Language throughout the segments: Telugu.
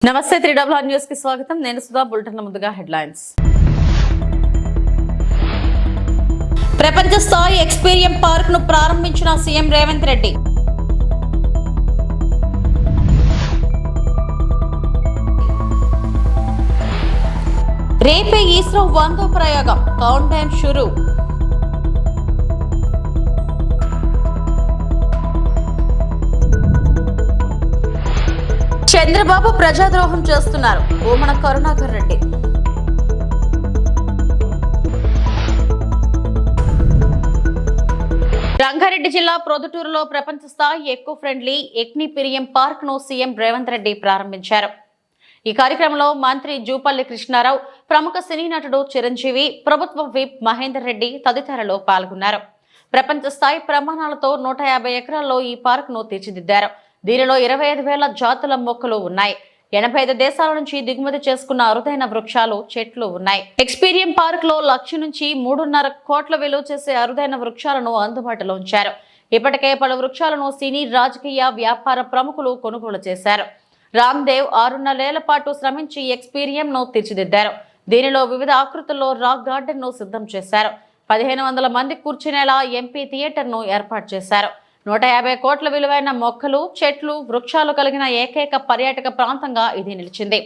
నమస్తే 3WR న్యూస్ కి స్వాగతం. నేను సుధా. బులెటిన్ ముందుగా హెడ్లైన్స్. ప్రపంచ స్థాయి ఎక్స్పీరియం పార్క్ ను ప్రారంభించిన సీఎం రేవంత్ రెడ్డి. రేపే ఇస్రో 100వ ప్రయోగం. కౌంట్ టైం షురూ. చంద్రబాబు ప్రజాద్రోహం చేస్తున్నారు. భూమన కరుణాకర్ రెడ్డి. రంగారెడ్డి జిల్లా ప్రొద్దుటూరులో ప్రపంచ స్థాయి ఎకో ఫ్రెండ్లీ ఎక్నిపిరియం పార్క్ ను సీఎం రేవంత్ రెడ్డి ప్రారంభించారు. ఈ కార్యక్రమంలో మంత్రి జూపల్లి కృష్ణారావు, ప్రముఖ సినీ నటుడు చిరంజీవి, ప్రభుత్వ విప్ మహేందర్ రెడ్డి తదితరులు పాల్గొన్నారు. ప్రపంచ స్థాయి ప్రమాణాలతో 150 ఎకరాల్లో ఈ పార్క్ ను తీర్చిదిద్దారు. దీనిలో 25,000 జాతుల మొక్కలు ఉన్నాయి. 85 దేశాల నుంచి దిగుమతి చేసుకున్న అరుదైన వృక్షాలు, చెట్లు ఉన్నాయి. ఎక్స్పీరియం పార్క్ లో 1,00,000 నుంచి 3.5 కోట్ల విలువ చేసే అరుదైన వృక్షాలను అందుబాటులో ఉంచారు. ఇప్పటికే పలు వృక్షాలను సినీ, రాజకీయ, వ్యాపార ప్రముఖులు కొనుగోలు చేశారు. రామ్ దేవ్ 6.5 ఏళ్ల పాటు శ్రమించి ఎక్స్పీరియం ను తీర్చిదిద్దారు. దీనిలో వివిధ ఆకృతుల్లో రాక్ గార్డెన్ ను సిద్ధం చేశారు. 1500 మంది కూర్చునేలా ఎంపీ థియేటర్ ను ఏర్పాటు చేశారు. 150 కోట్ల విలువైన మొక్కలు, చెట్లు, వృక్షాలు కలిగిన ఏకైక పర్యాటక ప్రాంతంగా ఇది నిలిచింది.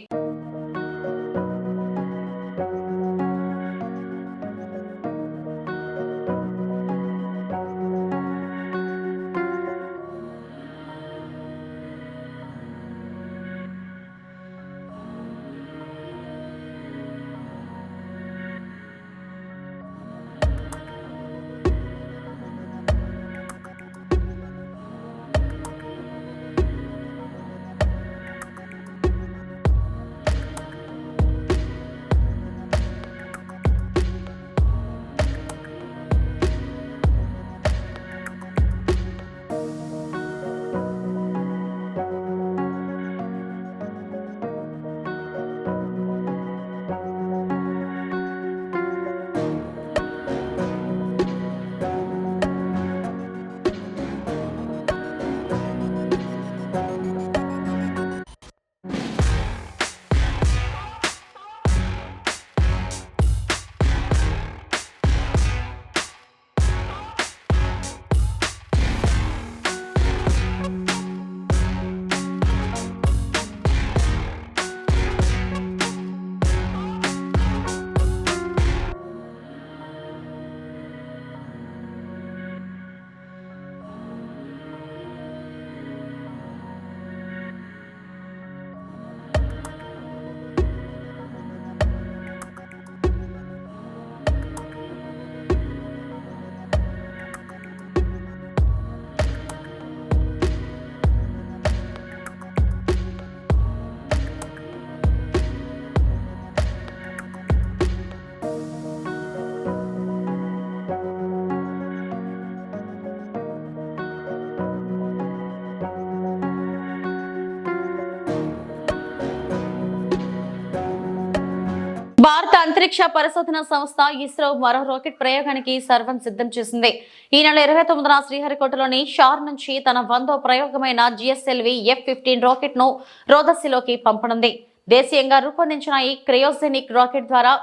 భారత అంతరిక్ష పరిశోధన సంస్థ ఇస్రో మరో రాకెట్ ప్రయోగానికి సర్వం సిద్ధం చేసింది. ఈ నెల 29న శ్రీహరికోటలోని షార్ నుంచి తన 100వ ప్రయోగమైన GSLV F-15 రాకెట్ ను రోదసిలోకి పంపనుంది. దేశీయంగా రూపొందించిన ఈ క్రయోజెనిక్ రాకెట్ ద్వారా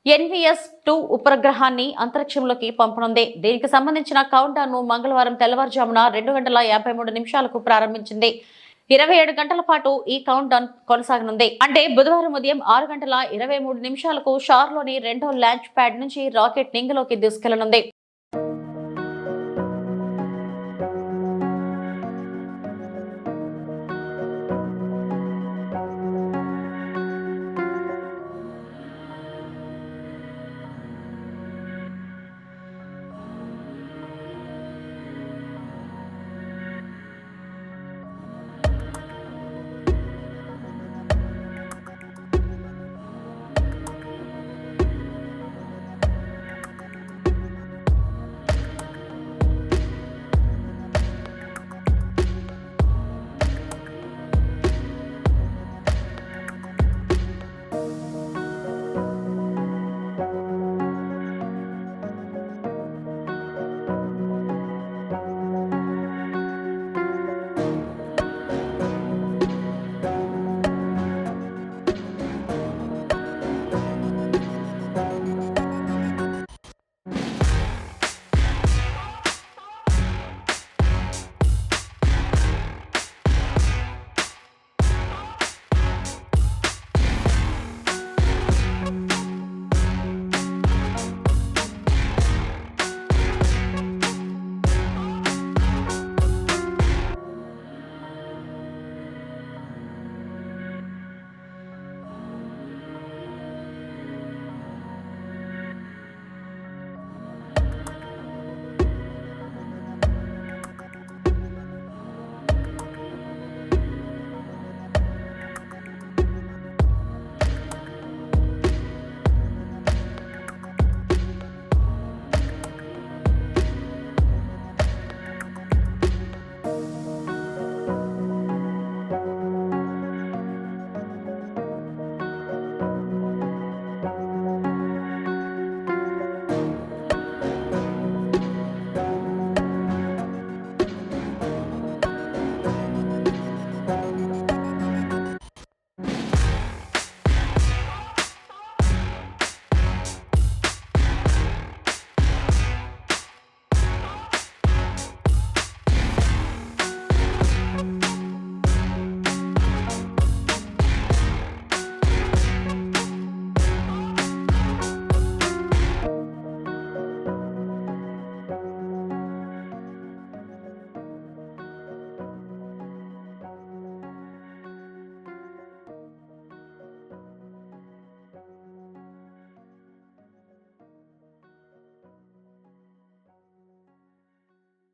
NVS-2 ఉపగ్రహాన్ని అంతరిక్షంలోకి పంపనుంది. దీనికి సంబంధించిన కౌంట్ డౌన్ ను మంగళవారం తెల్లవారుజామున 2:53 ప్రారంభించింది. 27 గంటల పాటు ఈ కౌంట్ డౌన్ కొనసాగనుంది. అంటే బుధవారం ఉదయం 6:23 షార్లోని 2వ లాంచ్ ప్యాడ్ నుంచి రాకెట్ నింగిలోకి దూసుకెళ్లనుంది.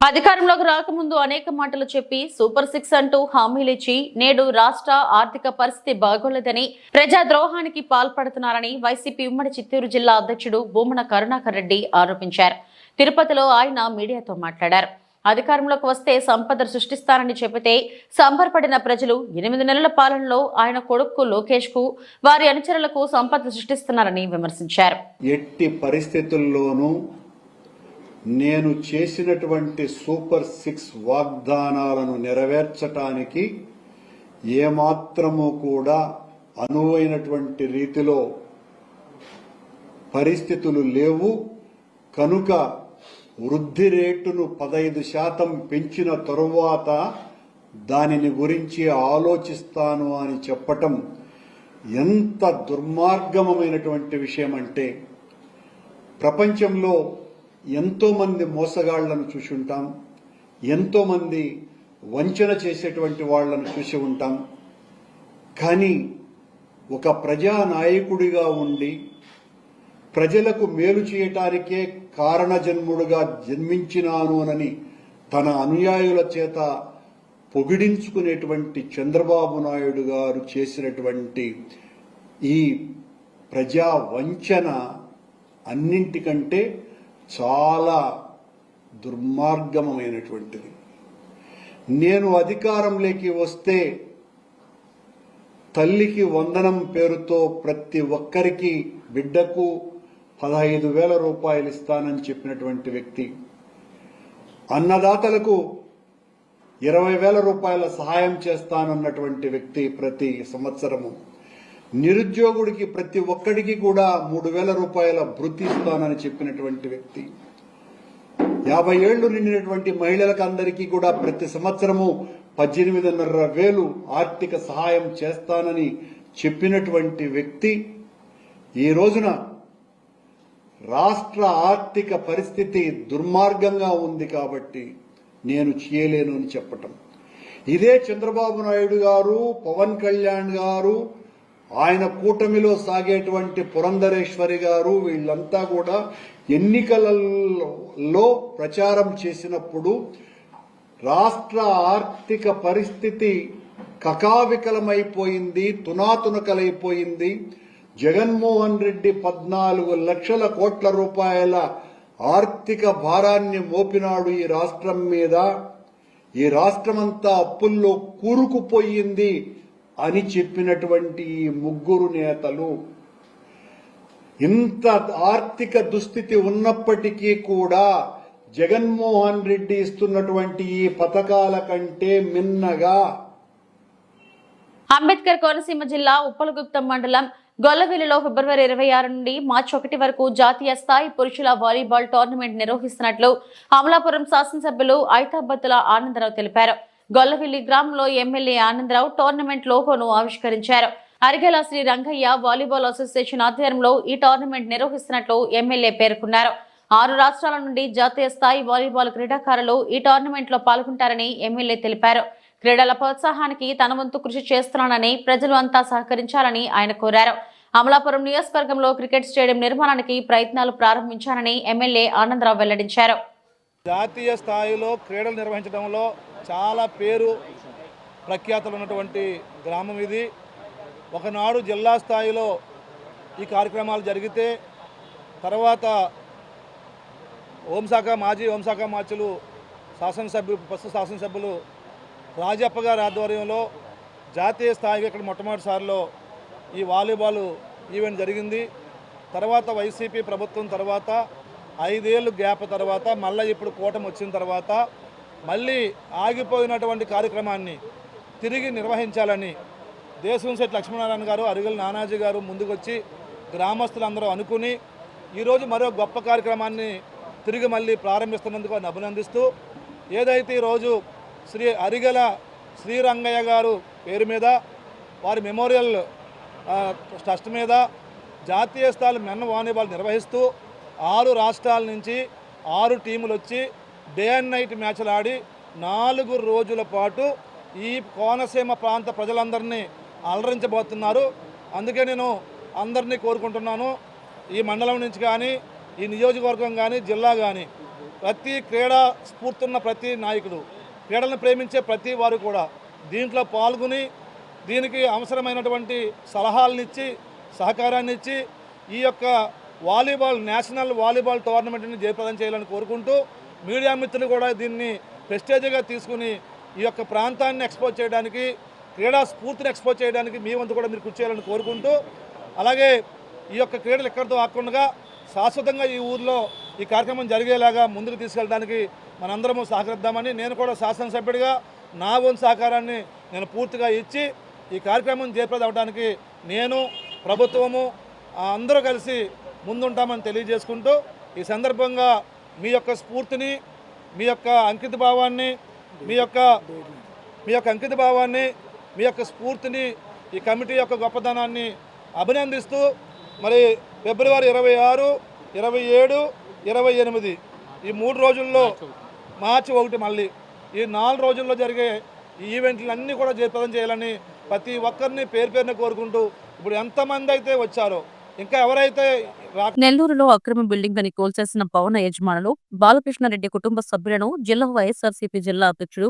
అధికారంలోకి రాకముందు అనేక మాటలు చెప్పి సూపర్ 6 అంటూ హామీలిచ్చి నేడు రాష్ట్ర ఆర్థిక పరిస్థితి బాగోలేదని ప్రజాద్రోహానికి పాల్పడుతున్నారని వైసీపీ ఉమ్మడి చిత్తూరు జిల్లా అధ్యక్షుడు భూమన కరుణాకర్ రెడ్డి ఆరోపించారు. తిరుపతిలో ఆయన మీడియాతో మాట్లాడారు. అధికారంలోకి వస్తే సంపద సృష్టిస్తానని చెప్పితే సంబరపడిన ప్రజలు 8 నెలల పాలనలో ఆయన కొడుకు లోకేష్ కు వారి అనుచరులకు సంపద సృష్టిస్తున్నారని విమర్శించారు. ఎట్టి పరిస్థితుల్లోనూ నేను చేసినటువంటి సూపర్ 6 వాగ్దానాలను నెరవేర్చటానికి ఏమాత్రము కూడా అనువైనటువంటి రీతిలో పరిస్థితులు లేవు. కనుక వృద్ధి రేటును 15% పెంచిన తరువాత దానిని గురించి ఆలోచిస్తాను అని చెప్పటం ఎంత దుర్మార్గమైనటువంటి విషయం అంటే, ప్రపంచంలో ఎంతో మంది మోసగాళ్లను చూసి ఉంటాం, ఎంతో మంది వంచన చేసేటువంటి వాళ్లను చూసి ఉంటాం. కానీ ఒక ప్రజానాయకుడిగా ఉండి ప్రజలకు మేలు చేయటానికే కారణజన్ముడుగా జన్మించినాను అని తన అనుయాయుల చేత పొగిడించుకునేటువంటి చంద్రబాబు నాయుడు గారు చేసినటువంటి ఈ ప్రజా వంచన అన్నింటికంటే చాలా దుర్మార్గమైనటువంటిది. నేను అధికారంలోకి వస్తే తల్లికి వందనం పేరుతో ప్రతి ఒక్కరికి బిడ్డకు 15,000 రూపాయలు ఇస్తానని చెప్పినటువంటి వ్యక్తి, అన్నదాతలకు 20,000 రూపాయల సహాయం చేస్తానన్నటువంటి వ్యక్తి, ప్రతి సంవత్సరము నిరుద్యోగుడికి ప్రతి ఒక్కడికి కూడా 3,000 రూపాయల భృతి ఇస్తానని చెప్పినటువంటి వ్యక్తి, 50 ఏళ్లు నిండినటువంటి మహిళలకు అందరికీ కూడా ప్రతి సంవత్సరము 18,500 ఆర్థిక సహాయం చేస్తానని చెప్పినటువంటి వ్యక్తి ఈ రోజున రాష్ట్ర ఆర్థిక పరిస్థితి దుర్మార్గంగా ఉంది కాబట్టి నేను చేయలేను అని చెప్పటం. ఇదే చంద్రబాబు నాయుడు గారు, పవన్ కళ్యాణ్ గారు, ఆయన కూటమిలో సాగేటువంటి పురంధరేశ్వరి గారు, వీళ్ళంతా కూడా ఎన్నికలలో ప్రచారం చేసినప్పుడు రాష్ట్ర ఆర్థిక పరిస్థితి కకావికలమైపోయింది, తునాతునకలైపోయింది. జగన్మోహన్ రెడ్డి 14 లక్షల కోట్ల రూపాయల ఆర్థిక భారాన్ని మోపినాడు ఈ రాష్ట్రం మీద. ఈ రాష్ట్రమంతా అప్పుల్లో కూరుకుపోయింది అని చెప్పినటువంటి ఈ ముగ్గురు నేతలు ఇంత ఆర్థిక దుస్థితి ఉన్నప్పటికీ కూడా జగన్మోహన్ రెడ్డి ఇస్తున్నటువంటి ఈ పథకాల కంటే మిన్నగా అంబేద్కర్ కోనసీమ జిల్లా ఉప్పలగుప్తం మండలం గొల్లవెల్లిలో ఫిబ్రవరి 26 నుండి మార్చి 1 వరకు జాతీయ స్థాయి పురుషుల వాలీబాల్ టోర్నమెంట్ నిర్వహిస్తున్నట్లు అమలాపురం శాసనసభ్యులు ఐతాబత్తుల ఆనందరావు తెలిపారు. గొల్లవెల్లి గ్రామంలో ఎమ్మెల్యే ఆనందరావు టోర్నమెంట్ లోగోను ఆవిష్కరించారు. అరిగెల శ్రీ రంగయ్య వాలీబాల్ అసోసియేషన్ ఆధ్వర్యంలో ఈ టోర్నమెంట్ నిర్వహిస్తున్నట్లు ఎమ్మెల్యే పేర్కొన్నారు. 6 రాష్ట్రాల నుండి జాతీయ స్థాయి వాలీబాల్ క్రీడాకారులు ఈ టోర్నమెంట్ లో పాల్గొంటారని ఎమ్మెల్యే తెలిపారు. క్రీడల ప్రోత్సాహానికి తన వంతు కృషి చేస్తున్నానని, ప్రజలు అంతా సహకరించాలని ఆయన కోరారు. అమలాపురం నియోజకవర్గంలో క్రికెట్ స్టేడియం నిర్మాణానికి ప్రయత్నాలు ప్రారంభించారని ఎమ్మెల్యే ఆనందరావు వెల్లడించారు. జాతీయ స్థాయిలో క్రీడలు నిర్వహించడంలో చాలా పేరు ప్రఖ్యాతులు ఉన్నటువంటి గ్రామం ఇది. ఒకనాడు జిల్లా స్థాయిలో ఈ కార్యక్రమాలు జరిగితే తర్వాత మాజీ హోంశాఖ మార్చులు ప్రస్తుత శాసనసభ్యులు రాజప్ప గారి ఆధ్వర్యంలో జాతీయ స్థాయిగా ఇక్కడ మొట్టమొదటిసారిలో ఈ వాలీబాల్ ఈవెంట్ జరిగింది. తర్వాత వైసీపీ ప్రభుత్వం తర్వాత 5 ఏళ్ళు గ్యాప్ తర్వాత మళ్ళీ ఇప్పుడు కూటమి వచ్చిన తర్వాత మళ్ళీ ఆగిపోయినటువంటి కార్యక్రమాన్ని తిరిగి నిర్వహించాలని దేశంశెట్టి లక్ష్మీనారాయణ గారు, అరిగెల నానాజీ గారు ముందుకొచ్చి గ్రామస్తులందరూ అనుకుని ఈరోజు మరో గొప్ప కార్యక్రమాన్ని తిరిగి మళ్ళీ ప్రారంభిస్తున్నందుకు వారిని అభినందిస్తూ, ఏదైతే ఈరోజు శ్రీ అరిగెల శ్రీరంగయ్య గారు పేరు మీద వారి మెమోరియల్ ట్రస్ట్ మీద జాతీయ స్థాయి మెన్ వాలీబాల్ నిర్వహిస్తూ 6 రాష్ట్రాల నుంచి 6 టీములు వచ్చి డే అండ్ నైట్ మ్యాచ్లు ఆడి 4 రోజుల పాటు ఈ కోనసీమ ప్రాంత ప్రజలందరినీ అలరించబోతున్నారు. అందుకే నేను అందరినీ కోరుకుంటున్నాను, ఈ మండలం నుంచి కానీ, ఈ నియోజకవర్గం కానీ, జిల్లా కానీ ప్రతి క్రీడా స్ఫూర్తున్న ప్రతి నాయకుడు, క్రీడలను ప్రేమించే ప్రతి వారు కూడా దీంట్లో పాల్గొని దీనికి అవసరమైనటువంటి సలహాలనిచ్చి సహకారాన్ని ఇచ్చి ఈ యొక్క నేషనల్ వాలీబాల్ టోర్నమెంట్ని జయప్రదం చేయాలని కోరుకుంటూ మీడియా మిత్రులు కూడా దీన్ని ప్రెస్టేజ్గా తీసుకుని ఈ యొక్క ప్రాంతాన్ని ఎక్స్పోజ్ చేయడానికి, క్రీడా స్ఫూర్తిని ఎక్స్పోజ్ చేయడానికి మీ వంతు కూడా మీరు కృషి చేయాలని కోరుకుంటూ, అలాగే ఈ యొక్క క్రీడలు ఎక్కడితో ఆకుండా శాశ్వతంగా ఈ ఊర్లో ఈ కార్యక్రమం జరిగేలాగా ముందుకు తీసుకెళ్ళడానికి మనందరము సహకరిద్దామని నేను కూడా శాసనసభ్యుడిగా నా వంతు సహకారాన్ని నేను పూర్తిగా ఇచ్చి ఈ కార్యక్రమం జయప్రదం అవడానికి నేను, ప్రభుత్వము అందరూ కలిసి ముందుంటామని తెలియజేసుకుంటూ ఈ సందర్భంగా మీ యొక్క స్ఫూర్తిని, మీ యొక్క అంకిత భావాన్ని, మీ యొక్క స్ఫూర్తిని, ఈ కమిటీ యొక్క గొప్పదనాన్ని అభినందిస్తూ మరి ఫిబ్రవరి 26, 27, 28 ఈ 3 రోజుల్లో మార్చి 1 మళ్ళీ ఈ 4 రోజుల్లో జరిగే ఈ ఈవెంట్లన్నీ కూడా జయప్రదం చేయాలని ప్రతి ఒక్కరిని పేరున కోరుకుంటూ ఇప్పుడు ఎంతమంది అయితే వచ్చారో ఇంకా ఎవరైతే నెల్లూరులో అక్రమ బిల్డింగ్ అని కోల్చేసిన భవన యజమానులు బాలకృష్ణారెడ్డి కుటుంబ సభ్యులను జిల్లా వైఎస్ఆర్సీపీ జిల్లా అధ్యక్షుడు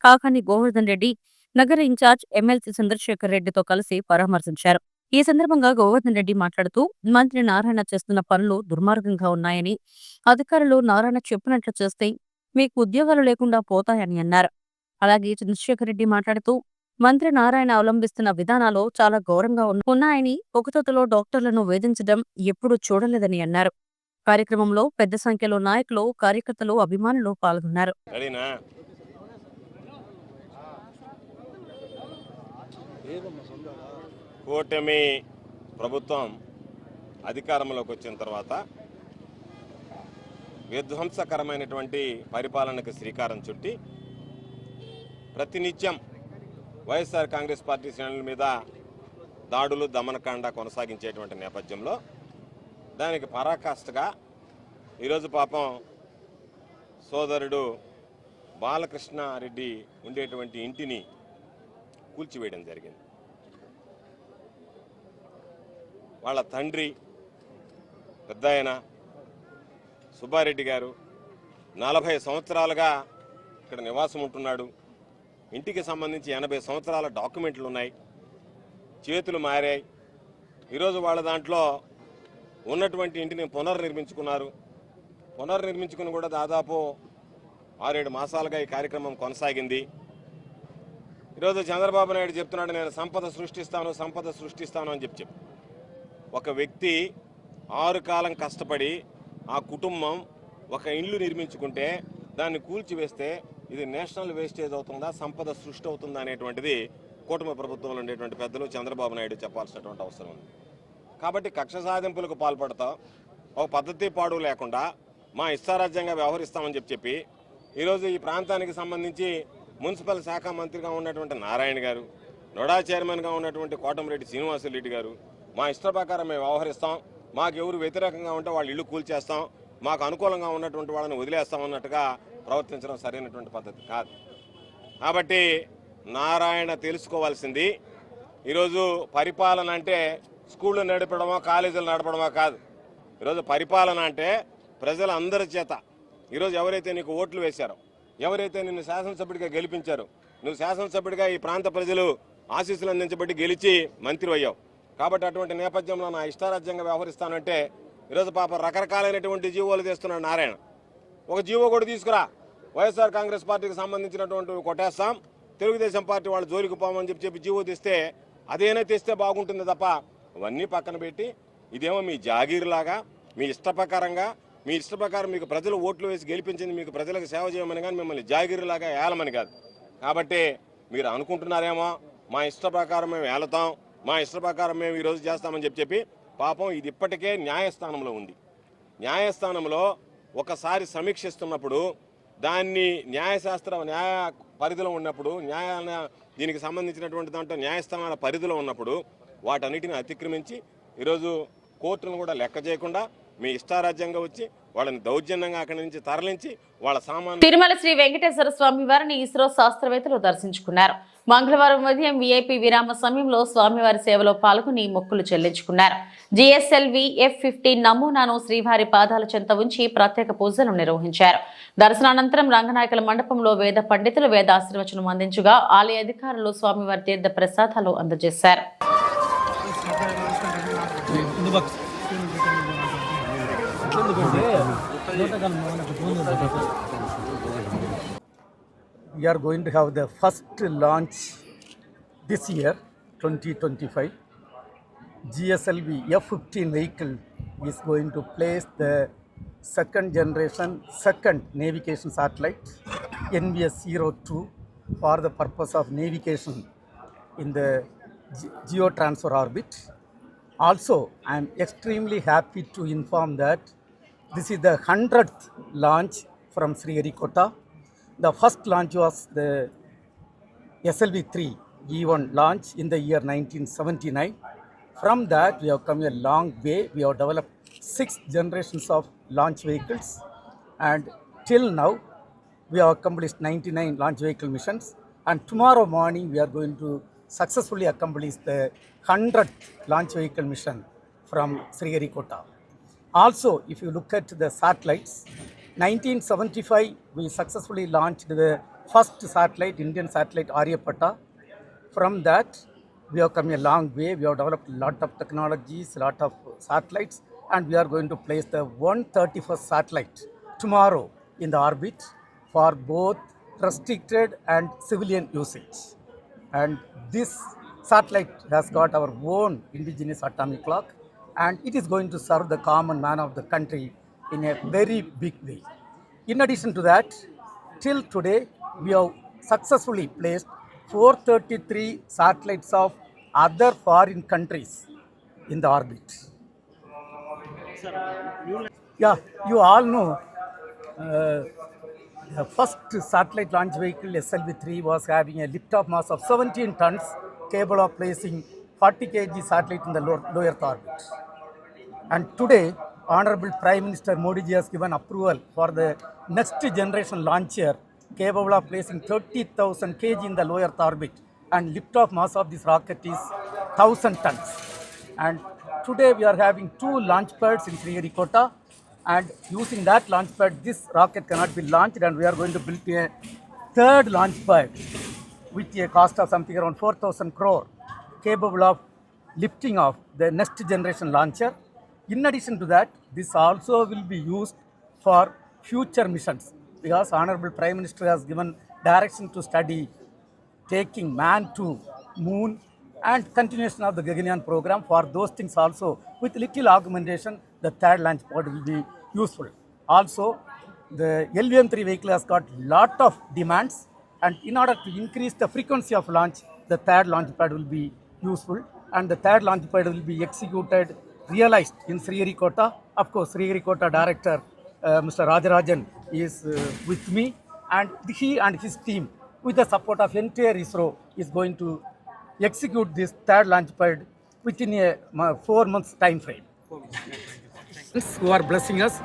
కాకాని గోవర్ధన్ రెడ్డి, నగర ఇన్ఛార్జ్ ఎమ్మెల్సీ చంద్రశేఖర్ రెడ్డితో కలిసి పరామర్శించారు. ఈ సందర్భంగా గోవర్ధన్ రెడ్డి మాట్లాడుతూ మంత్రి నారాయణ చేస్తున్న పనులు దుర్మార్గంగా ఉన్నాయని, అధికారులు నారాయణ చెప్పినట్లు చేస్తే మీకు ఉద్యోగాలు లేకుండా పోతాయని అన్నారు. అలాగే చంద్రశేఖర్ రెడ్డి మాట్లాడుతూ మంత్రి నారాయణ అవలంబిస్తున్న విధానాలు చాలా ఘోరంగా ఉన్నాయని, పొగతోతలో డాక్టర్లను వేధించడం ఎప్పుడూ చూడలేదని అన్నారు. కార్యక్రమంలో పెద్ద సంఖ్యలో నాయకులు, కార్యకర్తలు, అభిమానులు పాల్గొన్నారు. కూటమి ప్రభుత్వం అధికారంలోకి వచ్చిన తర్వాత విధ్వంసకరమైనటువంటి పరిపాలనకు శ్రీకారం చుట్టి ప్రతినిత్యం వైఎస్ఆర్ కాంగ్రెస్ పార్టీ శ్రేణుల మీద దాడులు, దమనకాండ కొనసాగించేటువంటి నేపథ్యంలో దానికి పరాకాష్ఠగా ఈరోజు పాపం సోదరుడు బాలకృష్ణారెడ్డి ఉండేటువంటి ఇంటిని కూల్చివేయడం జరిగింది. వాళ్ళ తండ్రి పెద్దాయన సుబ్బారెడ్డి గారు 40 సంవత్సరాలుగా ఇక్కడ నివాసం ఉంటున్నాడు. ఇంటికి సంబంధించి 80 సంవత్సరాల డాక్యుమెంట్లు ఉన్నాయి, చేతులు మారాయి. ఈరోజు వాళ్ళ దాంట్లో ఉన్నటువంటి ఇంటిని పునర్నిర్మించుకున్నారు. పునర్నిర్మించుకుని కూడా దాదాపు 6-7 మాసాలుగా ఈ కార్యక్రమం కొనసాగింది. ఈరోజు చంద్రబాబు నాయుడు చెప్తున్నాడు, నేను సంపద సృష్టిస్తాను అని చెప్పి ఒక వ్యక్తి 6 కాలం కష్టపడి ఆ కుటుంబం ఒక ఇల్లు నిర్మించుకుంటే దాన్ని కూల్చివేస్తే ఇది నేషనల్ వేస్టేజ్ అవుతుందా, సంపద సృష్టి అవుతుందా అనేటువంటిది కూటమి ప్రభుత్వంలో ఉండేటువంటి పెద్దలు చంద్రబాబు నాయుడు చెప్పాల్సినటువంటి అవసరం ఉంది. కాబట్టి కక్ష సాధింపులకు పాల్పడతాం, ఒక పద్ధతి పాడు లేకుండా మా ఇష్టారాజ్యంగా వ్యవహరిస్తామని చెప్పి ఈరోజు ఈ ప్రాంతానికి సంబంధించి మున్సిపల్ శాఖ మంత్రిగా ఉన్నటువంటి నారాయణ గారు, నోడా చైర్మన్గా ఉన్నటువంటి కోటమిరెడ్డి శ్రీనివాసరెడ్డి గారు మా ఇష్ట ప్రకారం మేము వ్యవహరిస్తాం, మాకు ఎవరు వ్యతిరేకంగా ఉంటే వాళ్ళు ఇల్లు కూల్చేస్తాం, మాకు అనుకూలంగా ఉన్నటువంటి వాళ్ళని వదిలేస్తాం అన్నట్టుగా ప్రవర్తించడం సరైనటువంటి పద్ధతి కాదు. కాబట్టి నారాయణ తెలుసుకోవాల్సింది, ఈరోజు పరిపాలన అంటే స్కూళ్ళు నడపడమో కాలేజీలు నడపడమో కాదు. ఈరోజు పరిపాలన అంటే ప్రజలందరి చేత ఈరోజు ఎవరైతే నీకు ఓట్లు వేశారో, ఎవరైతే నిన్ను శాసనసభ్యుడిగా గెలిపించారో, నువ్వు శాసనసభ్యుడిగా ఈ ప్రాంత ప్రజలు ఆశీస్సులు అందించబట్టి గెలిచి మంత్రి అయ్యావు. కాబట్టి అటువంటి నేపథ్యంలో నా ఇష్టారాజ్యంగా వ్యవహరిస్తానంటే ఈరోజు పాప రకరకాలైనటువంటి జీవోలు తెస్తున్నాడు నారాయణ. ఒక జీవో కూడా తీసుకురా, వైఎస్ఆర్ కాంగ్రెస్ పార్టీకి సంబంధించినటువంటి కొట్టేస్తాం, తెలుగుదేశం పార్టీ వాళ్ళు జోలికి పోమని చెప్పి జీవో తెస్తే అదేనా తెస్తే బాగుంటుంది తప్ప అవన్నీ పక్కన పెట్టి ఇదేమో మీ జాగీర్లాగా మీ ఇష్ట ప్రకారం మీకు ప్రజలు ఓట్లు వేసి గెలిపించింది మీకు ప్రజలకు సేవ చేయమని కానీ మిమ్మల్ని జాగీర్లాగా ఏలమని కాదు. కాబట్టి మీరు అనుకుంటున్నారేమో మా ఇష్ట ప్రకారం మేము ఏలతాం, మా ఇష్ట ప్రకారం మేము ఈరోజు చేస్తామని చెప్పి పాపం ఇది ఇప్పటికే న్యాయస్థానంలో ఉంది. న్యాయస్థానంలో ఒకసారి సమీక్షిస్తున్నప్పుడు దాన్ని న్యాయ పరిధిలో ఉన్నప్పుడు దీనికి సంబంధించినటువంటి దాంట్లో న్యాయస్థానాల పరిధిలో ఉన్నప్పుడు వాటన్నిటిని అతిక్రమించి ఈరోజు కోర్టును కూడా లెక్క చేయకుండా మీ ఇష్టారాజ్యంగా వచ్చి వాళ్ళని దౌర్జన్యంగా అక్కడి నుంచి తరలించి వాళ్ళ సామాన్. తిరుమల శ్రీ వెంకటేశ్వర స్వామి వారిని ఇస్రో శాస్త్రవేత్తలు దర్శించుకున్నారు. మంగళవారం ఉదయం వీఐపీ విరామ సమయంలో స్వామివారి సేవలో పాల్గొని మొక్కులు చెల్లించుకున్నారు. GSLV F-15 నమూనాను శ్రీవారి పాదాల చెంత ఉంచి ప్రత్యేక పూజలు నిర్వహించారు. దర్శనానంతరం రంగనాయకుల మండపంలో వేద పండితులు వేదాశీర్వచనం అందించగా ఆలయ అధికారులు స్వామివారి తీర్థ ప్రసాదాలు అందజేశారు. We are going to have the first launch this year, 2025. GSLV F-15 vehicle is going to place the second generation, second navigation satellite, NVS-02, for the purpose of navigation in the geotransfer orbit. Also, I am extremely happy to inform that this is the 100th launch from Sriharikota. The first launch was the SLV-3 E1 launch in the year 1979. From that, we have come a long way. We have developed 6 generations of launch vehicles, and till now, we have accomplished 99 launch vehicle missions. And tomorrow morning, we are going to successfully accomplish the 100th launch vehicle mission from Sriharikota. Also, if you look at the satellites, 1975 we successfully launched the first satellite, Indian satellite Aryabhatta. From that, we have come a long way. We have developed a lot of technologies, a lot of satellites, and we are going to place the 131st satellite tomorrow in the orbit for both restricted and civilian usage. And this satellite has got our own indigenous atomic clock, and it is going to serve the common man of the country in a very big way. In addition to that, till today, we have successfully placed 433 satellites of other foreign countries in the orbit. Yeah, you all know the first satellite launch vehicle SLV-3 was having a lift-off mass of 17 tons, capable of placing 40 kg satellite in the low Earth orbit. And today, Honorable Prime Minister Modi ji has given approval for the next generation launcher capable of placing 30,000 kg in the low Earth orbit, and lift-off mass of this rocket is 1,000 tons. And today we are having 2 launch pads in Sriharikota, and using that launch pad, this rocket cannot be launched, and we are going to build a third launch pad with a cost of something around 4,000 crore, capable of lifting off the next generation launcher. In addition to that, this also will be used for future missions, because Honorable Prime Minister has given direction to study taking man to moon and continuation of the Gaganyaan program. For those things also, with little augmentation, the third launch pad will be useful. Also, the LVM-3 vehicle has got lot of demands, and in order to increase the frequency of launch, the third launch pad will be useful, and the third launch pad will be executed, realized in Sriharikota. Of course, Sriharikota director Mr. Rajarajan is with me, and he and his team, with the support of entire ISRO, is going to execute this third launch pad within a 4 months time frame. Who are blessing us,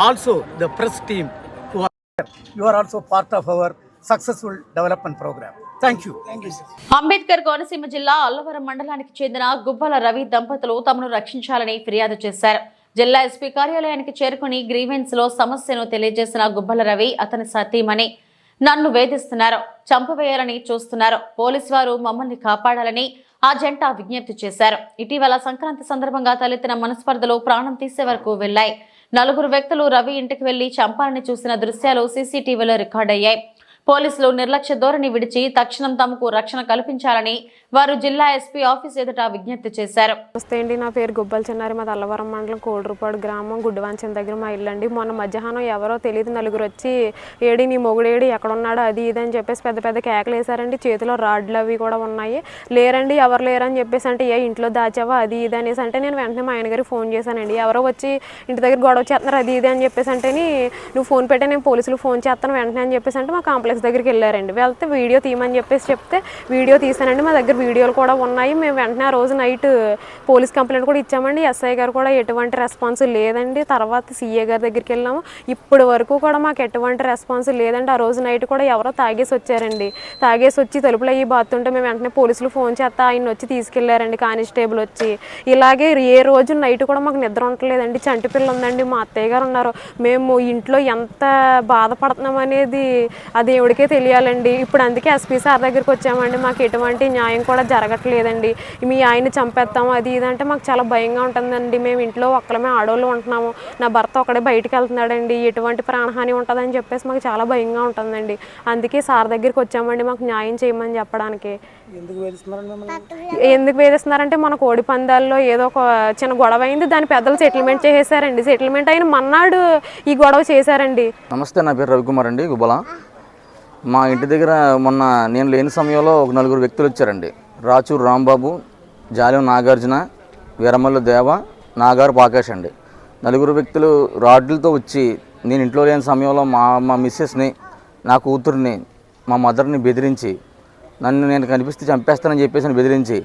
also the press team who are here. You are also part of our successful development program. Thank you. Thank you, sir. Ambedkar Konaseema జిల్లా అల్లవరం మండలానికి చెందిన గుబ్బల రవి దంపతులు తమను రక్షించాలని ఫిర్యాదు చేశారు. జిల్లా ఎస్పీ కార్యాలయానికి చేరుకుని గ్రీవెన్స్ లో సమస్యను తెలియజేసిన గుబ్బల రవి అతని సతీమణి నన్ను వేధిస్తున్నారు, చంపవేయాలని చూస్తున్నారు, పోలీసు వారు మమ్మల్ని కాపాడాలని ఆ జంట విజ్ఞప్తి చేశారు. ఇటీవల సంక్రాంతి సందర్భంగా తలెత్తిన మనస్పర్ధలు ప్రాణం తీసే వరకు వెళ్లాయి. 4 వ్యక్తులు రవి ఇంటికి వెళ్లి చంపాలని చూసిన దృశ్యాలు సీసీటీవీలో రికార్డయ్యాయి. పోలీసులు నిర్లక్ష్య ధోరణి విడిచి తక్షణం తమకు రక్షణ కల్పించాలని వారు జిల్లా ఎస్పీ ఆఫీస్ ఎదుట విజ్ఞప్తి చేశారు. నమస్తే అండి, నా పేరు గుబ్బల చిన్నారి, మాది అల్లవరం మండలం కోడూరుపాడు గ్రామం గుడ్డివాంచం దగ్గర మా ఇల్లు అండి. మొన్న మధ్యాహ్నం ఎవరో తెలియదు 4 వచ్చి ఏడి నీ మొగుడేడి ఎక్కడున్నాడు అది ఇది అని చెప్పేసి పెద్ద పెద్ద కేకలు వేశారండి. చేతిలో రాడ్లు అవి కూడా ఉన్నాయి. లేరండి ఎవరు లేరని చెప్పేసి అంటే ఏ ఇంట్లో దాచావా అది ఇది అనేసి అంటే నేను వెంటనే మా ఆయన గారికి ఫోన్ చేశానండి. ఎవరో వచ్చి ఇంటి దగ్గర గొడవ చేస్తున్నారు అది ఇది అని చెప్పేసి అంటే నువ్వు ఫోన్ పెట్టే నేను పోలీసులకు ఫోన్ చేస్తాను వెంటనే అని చెప్పేసి అంటే మా కాంప్లెక్స్ పోలీస్ దగ్గరికి వెళ్ళారండి. వెళ్తే వీడియో తీయమని చెప్తే వీడియో తీసానండి. మా దగ్గర వీడియోలు కూడా ఉన్నాయి. మేము వెంటనే ఆ రోజు నైట్ పోలీస్ కంప్లైంట్ కూడా ఇచ్చామండి. ఎస్ఐ గారు కూడా ఎటువంటి రెస్పాన్స్ లేదండి. తర్వాత సీఏ గారి దగ్గరికి వెళ్ళాము. ఇప్పటి వరకు కూడా మాకు ఎటువంటి రెస్పాన్స్ లేదండి. ఆ రోజు నైట్ కూడా ఎవరో తాగేసి వచ్చారండి. తాగేసి వచ్చి తలుపులు అయ్యి బాతుంటే మేము వెంటనే పోలీసులు ఫోన్ చేస్తా ఆయన వచ్చి తీసుకెళ్లారండి, కానిస్టేబుల్ వచ్చి. ఇలాగే ఏ రోజు నైట్ కూడా మాకు నిద్ర ఉండలేదండి. చంటి పిల్ల ఉందండి, మా అత్తయ్య గారు ఉన్నారు. మేము ఇంట్లో ఎంత బాధపడుతున్నాం అనేది ఆ దేవుడికే తెలియాలండి. ఇప్పుడు అందుకే ఎస్పీ సార్ దగ్గరికి వచ్చామండి. మాకు ఎటువంటి న్యాయం కూడా జరగట్లేదండి. మీ ఆయన చంపేస్తాము అది ఇదంటే మాకు చాలా భయంగా ఉంటుందండి. మేము ఇంట్లో ఒక్కలమే ఆడవాళ్ళు ఉంటున్నాము. నా భర్త ఒక్కడే బయటికి వెళ్తున్నాడండి. ఎటువంటి ప్రాణహాని ఉంటుందని చెప్పేసి మాకు చాలా భయంగా ఉంటుందండి. అందుకే సార్ దగ్గరికి వచ్చామండి మాకు న్యాయం చేయమని చెప్పడానికి. ఎందుకు వేధిస్తున్నారంటే మన కోడి పందాల్లో ఏదో ఒక చిన్న గొడవ అయింది. దాని పెద్దలు సెటిల్మెంట్ చేసేసారండి. సెటిల్మెంట్ అయిన మన్నాడు ఈ గొడవ చేశారండి. నమస్తే, నా పేరు రవికుమార్ అండి, గుబ్బల. మా ఇంటి దగ్గర మొన్న నేను లేని సమయంలో ఒక 4 వ్యక్తులు వచ్చారండి. రాచూరు రాంబాబు, జాలిం నాగార్జున, వీరమల్లు దేవ, నాగారు పాకేష్ అండి. 4 వ్యక్తులు రాడ్లతో వచ్చి నేను ఇంట్లో లేని సమయంలో మా మిస్సెస్ని, నా కూతుర్ని, మా మదర్ని బెదిరించి నన్ను నేను కనిపిస్తే చంపేస్తానని చెప్పేసి బెదిరించి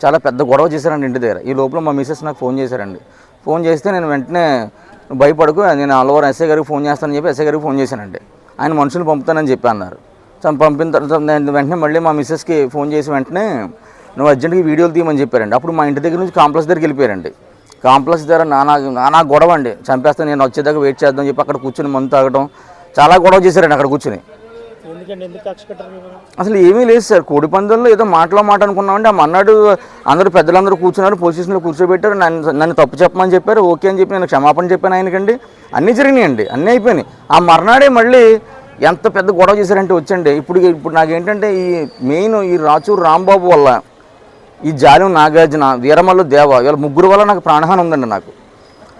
చాలా పెద్ద గొడవ చేశారండి ఇంటి దగ్గర. ఈ లోపల మా మిస్సెస్ నాకు ఫోన్ చేశారండి. ఫోన్ చేస్తే నేను వెంటనే భయపడకు, నేను ఆల్ఓవర్ ఎస్ఐ గారికి ఫోన్ చేస్తానని చెప్పి ఎస్ఐ గారికి ఫోన్ చేశానండి. ఆయన మనుషులు పంపుతానని చెప్పి అన్నారు. పంపిన తర్వాత నేను వెంటనే మళ్ళీ మా మిస్సెస్కి ఫోన్ చేసి వెంటనే నువ్వు అర్జెంట్గా వీడియోలు తీయమని చెప్పారండి. అప్పుడు మా ఇంటి దగ్గర నుంచి కాంప్లెక్స్ దగ్గరికి వెళ్ళిపోయారండి. కాంప్లెక్స్ దగ్గర నానా గొడవ అండి. చంపేస్తాను, నేను వచ్చేదాకా వెయిట్ చేద్దాం చెప్పి అక్కడ కూర్చొని మందు తాగడం చాలా గొడవ చేశారండి అక్కడ కూర్చొని. అసలు ఏమీ లేదు సార్, కోడి పందాల్లో ఏదో మాట అనుకున్నామండి. ఆ మన్నాడు అందరూ పెద్దలందరూ కూర్చున్నారు, పోలీస్ స్టేషన్లో కూర్చోబెట్టారు. నన్ను తప్పు చెప్పమని చెప్పారు. ఓకే అని చెప్పి నేను క్షమాపణ చెప్పాను ఆయనకండి. అన్నీ జరిగినాయండి, అన్నీ అయిపోయినాయి. ఆ మర్నాడే మళ్ళీ ఎంత పెద్ద గొడవ చేశారంటే వచ్చండి. ఇప్పుడు నాకేంటంటే ఈ మెయిన్ ఈ రాచూరు రాంబాబు వల్ల, ఈ జాలిం నాగార్జున, వీరమల్లు దేవ, వీళ్ళ 3 వల్ల నాకు ప్రాణహాని ఉందండి. నాకు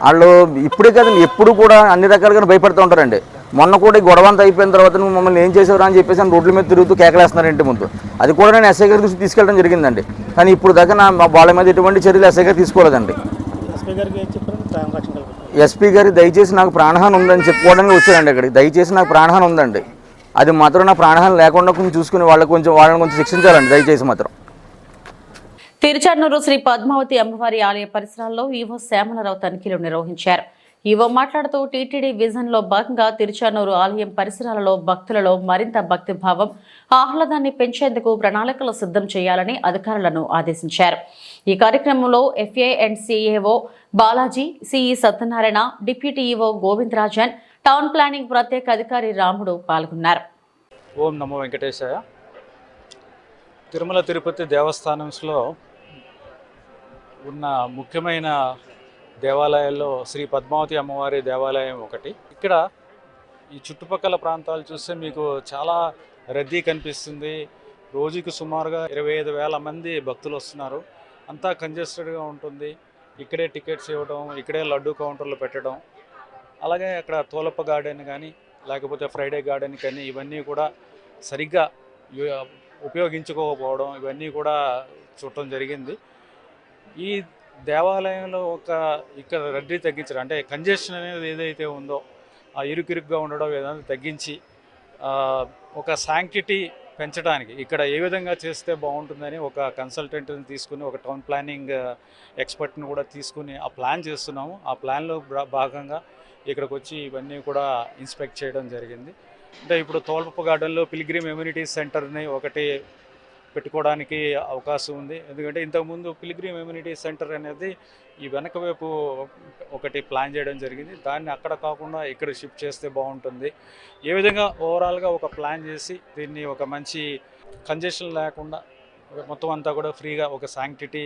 వాళ్ళు ఇప్పుడే కదండి ఎప్పుడు కూడా అన్ని రకాలుగా భయపడుతూ ఉంటారండి. మొన్న కూడా ఈ గొడవ అంతా అయిపోయిన తర్వాత నువ్వు మమ్మల్ని ఏం చేసేవరా అని చెప్పేసి రోడ్ల మీద తిరుగుతూ కేకలేస్తున్నారు ఇంటి ముందు. అది కూడా నేను ఎస్ఐ గారి దృష్టికి తీసుకెళ్ళడం జరిగిందండి. కానీ ఇప్పుడు దాకా మా వాళ్ళ మీద ఎటువంటి చర్యలు ఎస్ఐ గారు తీసుకోలేదండి. ఎస్పీ గారి దయచేసి నాకు ప్రాణహాని ఉందని చెప్పుకోవడానికి వచ్చానండి ఇక్కడికి. దయచేసి నాకు ప్రాణహాని ఉందండి, అది మాత్రం నా ప్రాణహాని లేకుండా కొంచెం చూసుకుని వాళ్ళని కొంచెం శిక్షించాలండి దయచేసి మాత్రం. తిరుచానూరు శ్రీ పద్మావతి అమ్మవారి ఆలయ పరిసరాల్లో ఈవో శ్యామలరావు తనిఖీలు నిర్వహించారు. ఈవో మాట్లాడుతూ టీటీడీ విజన్ లో భాగంగా తిరుచానూరు ఆలయం పరిసరాలలో భక్తులలో మరింత భక్తిభావం, ఆహ్లాదాన్ని పెంచేందుకు ప్రణాళికలు సిద్ధం చేయాలని అధికారులను ఆదేశించారు. ఈ కార్యక్రమంలో FA and CAO Balaji, CE Satyanarayana, deputy EO Govindarajan, town planning ప్రత్యేక అధికారి రాముడు పాల్గొన్నారు. ఓం నమో వెంకటేశాయ. తిరుమల తిరుపతి దేవస్థానంలో ఉన్న ముఖ్యమైన దేవాలయాల్లో శ్రీ పద్మావతి అమ్మవారి దేవాలయం ఒకటి. ఇక్కడ ఈ చుట్టుపక్కల ప్రాంతాలు చూస్తే మీకు చాలా రద్దీ కనిపిస్తుంది. రోజుకి సుమారుగా 25,000 మంది భక్తులు వస్తున్నారు. అంతా కంజెస్టెడ్గా ఉంటుంది. ఇక్కడే టికెట్స్ ఇవ్వడం, ఇక్కడే లడ్డు కౌంటర్లు పెట్టడం, అలాగే అక్కడ తోలప్ప గార్డెన్ కానీ లేకపోతే ఫ్రైడే గార్డెన్ కానీ ఇవన్నీ కూడా సరిగ్గా ఉపయోగించుకోకపోవడం, ఇవన్నీ కూడా చూడటం జరిగింది. ఈ దేవాలయంలో ఇక్కడ రద్దీ తగ్గించడం, అంటే కంజెషన్ అనేది ఏదైతే ఉందో ఆ ఇరుకిరుగ్గా ఉండడం ఏదైనా తగ్గించి ఒక శాంక్టిటీ పెంచడానికి ఇక్కడ ఏ విధంగా చేస్తే బాగుంటుందని ఒక కన్సల్టెంట్ని తీసుకుని, ఒక టౌన్ ప్లానింగ్ ఎక్స్పర్ట్ని కూడా తీసుకుని ఆ ప్లాన్ చేస్తున్నాము. ఆ ప్లాన్లో భాగంగా ఇక్కడికి వచ్చి ఇవన్నీ కూడా ఇన్స్పెక్ట్ చేయడం జరిగింది. అంటే ఇప్పుడు తోల్పప్ప గార్డెన్లో పిల్గ్రిమ్ ఎమ్యూనిటీ సెంటర్ని ఒకటి పెట్టుకోవడానికి అవకాశం ఉంది. ఎందుకంటే ఇంతకుముందు పిల్గ్రిమ్ ఎమ్యూనిటీ సెంటర్ అనేది ఈ వెనక వైపు ఒకటి ప్లాన్ చేయడం జరిగింది. దాన్ని అక్కడ కాకుండా ఇక్కడ షిఫ్ట్ చేస్తే బాగుంటుంది. ఏ విధంగా ఓవరాల్గా ఒక ప్లాన్ చేసి దీన్ని ఒక మంచి కంజెషన్ లేకుండా మొత్తం అంతా కూడా ఫ్రీగా ఒక శాంక్టిటీ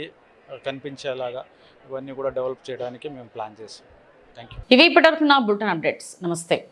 కనిపించేలాగా ఇవన్నీ కూడా డెవలప్ చేయడానికి మేము ప్లాన్ చేస్తాం. Thank you. ఇవి ఇప్పటివరకు నా బులెటిన్ అప్డేట్స్. నమస్తే.